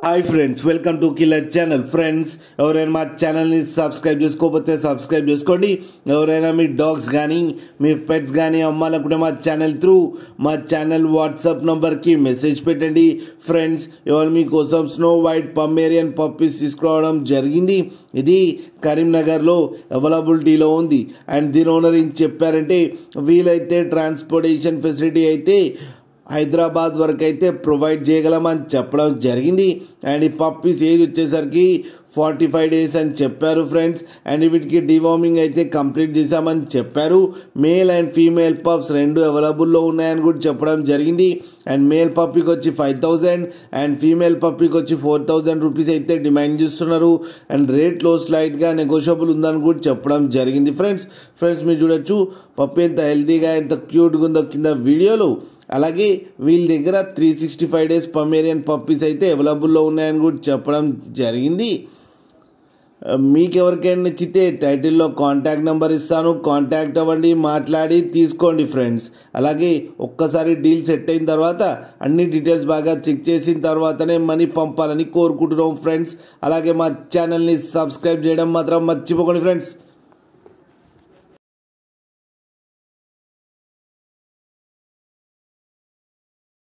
Hi friends, welcome to killer channel. Friends, ఎవరైనా మా ఛానల్ని సబ్స్క్రైబ్ చేసుకోకపోతే సబ్స్క్రైబ్ చేసుకోండి. ఎవరైనా మీ డాగ్స్ కానీ మీ పెట్స్ కానీ అమ్మాలనుకుంటే మా ఛానల్ వాట్సాప్ నంబర్కి మెసేజ్ పెట్టండి. ఫ్రెండ్స్, ఇవాళ మీకోసం స్నో వైట్ పమేరియన్ పప్పీస్ తీసుకురావడం జరిగింది. ఇది కరీంనగర్లో అవైలబిలిటీలో ఉంది. అండ్ దీని ఓనర్ ఏం చెప్పారంటే, వీలైతే ట్రాన్స్పోర్టేషన్ ఫెసిలిటీ అయితే హైదరాబాద్ వరకు అయితే ప్రొవైడ్ చేయగలమని చెప్పడం జరిగింది. అండ్ ఈ పప్పీస్ ఏజ్ వచ్చేసరికి 45 days అని చెప్పారు ఫ్రెండ్స్. అండ్ వీటికి డివార్మింగ్ అయితే కంప్లీట్ చేశామని చెప్పారు. మేల్ అండ్ ఫీమేల్ పప్స్ రెండు అవైలబుల్లో ఉన్నాయని కూడా చెప్పడం జరిగింది. అండ్ మేల్ పప్పీకి వచ్చి 5,000 అండ్ ఫీమేల్ పప్పీకి వచ్చి 4,000 రూపీస్ అయితే డిమాండ్ చేస్తున్నారు. అండ్ రేట్లో స్లైట్గా నెగోషియబుల్ ఉందని కూడా చెప్పడం జరిగింది. ఫ్రెండ్స్ మీరు చూడొచ్చు పప్పీ ఎంత హెల్తీగా ఎంత క్యూట్గా ఉందో కింద వీడియోలో. అలాగే వీళ్ళ దగ్గర 365 days పమేరియన్ పప్పీస్ అయితే అవైలబుల్లో ఉన్నాయని కూడా చెప్పడం జరిగింది. మీకు ఎవరికైనా నచ్చితే టైటిల్లో కాంటాక్ట్ నెంబర్ ఇస్తాను, కాంటాక్ట్ అవ్వండి, మాట్లాడి తీసుకోండి ఫ్రెండ్స్. అలాగే ఒక్కసారి డీల్ సెట్ అయిన తర్వాత అన్ని డీటెయిల్స్ బాగా చెక్ చేసిన తర్వాతనే మనీ పంపాలని కోరుకుంటున్నాం ఫ్రెండ్స్. అలాగే మా ఛానల్ని సబ్స్క్రైబ్ చేయడం మాత్రం మర్చిపోకండి ఫ్రెండ్స్.